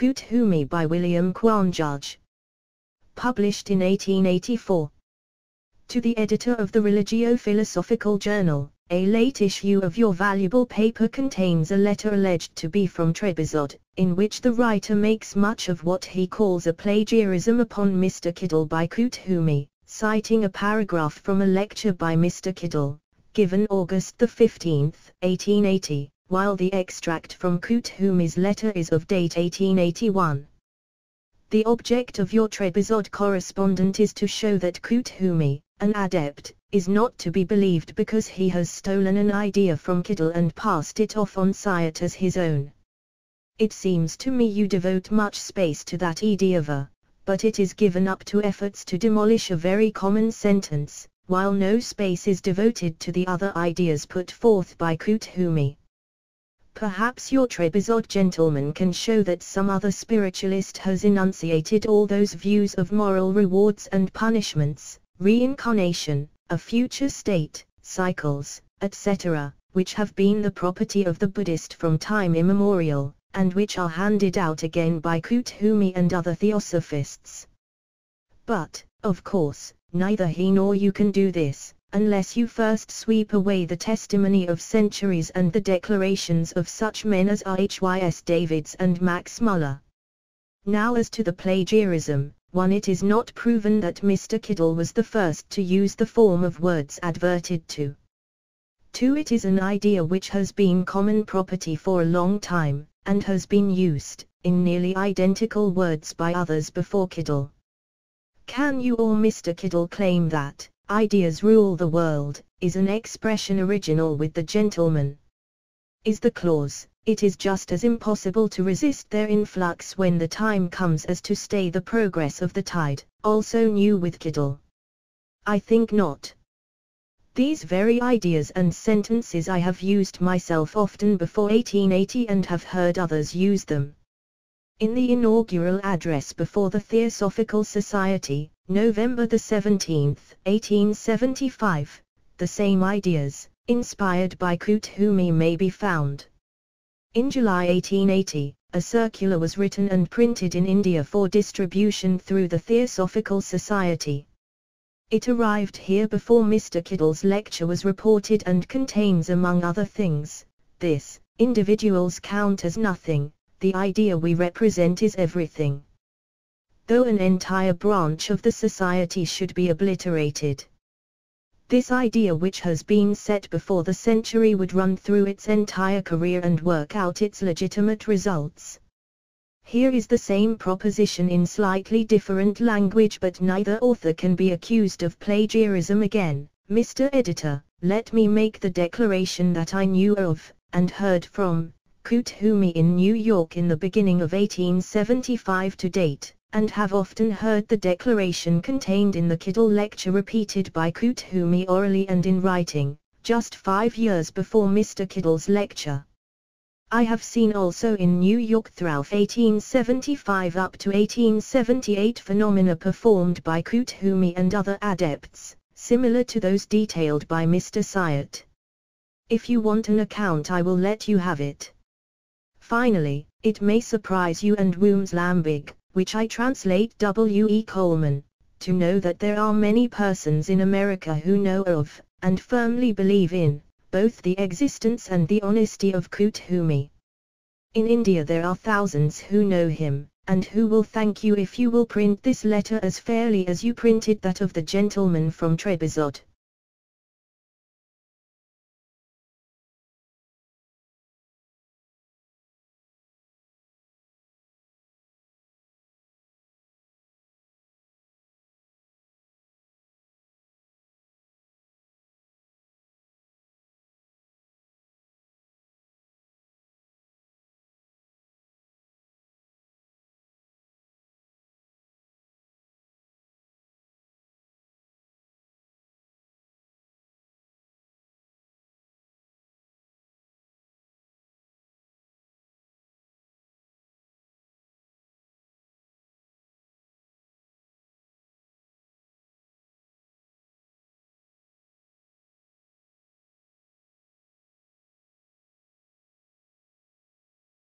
Koot Hoomi by William Quan Judge. Published in 1884. To the editor of the Religio-Philosophical Journal, a late issue of your valuable paper contains a letter alleged to be from Trebizond, in which the writer makes much of what he calls a plagiarism upon Mr. Kiddle by Koot Hoomi, citing a paragraph from a lecture by Mr. Kiddle, given August 15, 1880, while the extract from Koot Hoomi's letter is of date 1881. The object of your Trebizond correspondent is to show that Koot Hoomi, an adept, is not to be believed because he has stolen an idea from Kiddle and passed it off on Syed as his own. It seems to me you devote much space to that idea, but it is given up to efforts to demolish a very common sentence, while no space is devoted to the other ideas put forth by Koot Hoomi. Perhaps your Trebizond gentleman can show that some other spiritualist has enunciated all those views of moral rewards and punishments, reincarnation, a future state, cycles, etc., which have been the property of the Buddhist from time immemorial, and which are handed out again by Koot Hoomi and other theosophists. But, of course, neither he nor you can do this, unless you first sweep away the testimony of centuries and the declarations of such men as R.H.Y.S. Davids and Max Muller. Now as to the plagiarism, 1. It is not proven that Mr. Kiddle was the first to use the form of words adverted to. 2. It is an idea which has been common property for a long time, and has been used, in nearly identical words by others before Kiddle. Can you or Mr. Kiddle claim that ideas rule the world is an expression original with the gentleman? Is the clause, it is just as impossible to resist their influx when the time comes as to stay the progress of the tide, also new with Kiddle? I think not. These very ideas and sentences I have used myself often before 1880 and have heard others use them. In the inaugural address before the Theosophical Society, November 17, 1875, the same ideas, inspired by Koot Hoomi, may be found. In July 1880, a circular was written and printed in India for distribution through the Theosophical Society. It arrived here before Mr. Kiddle's lecture was reported and contains, among other things, this: individuals count as nothing, the idea we represent is everything. Though an entire branch of the society should be obliterated, this idea, which has been set before the century, would run through its entire career and work out its legitimate results. Here is the same proposition in slightly different language, but neither author can be accused of plagiarism again. Mr. Editor, let me make the declaration that I knew of, and heard from, Koot Hoomi in New York in the beginning of 1875 to date, and have often heard the declaration contained in the Kiddle lecture repeated by Koot Hoomi orally and in writing, just 5 years before Mr. Kiddle's lecture. I have seen also in New York throughout 1875 up to 1878 phenomena performed by Koot Hoomi and other adepts, similar to those detailed by Mr. Syed. If you want an account, I will let you have it. Finally, it may surprise you and Woomslambig, which I translate W.E. Coleman, to know that there are many persons in America who know of, and firmly believe in, both the existence and the honesty of Koot Hoomi. In India there are thousands who know him, and who will thank you if you will print this letter as fairly as you printed that of the gentleman from Trebizond.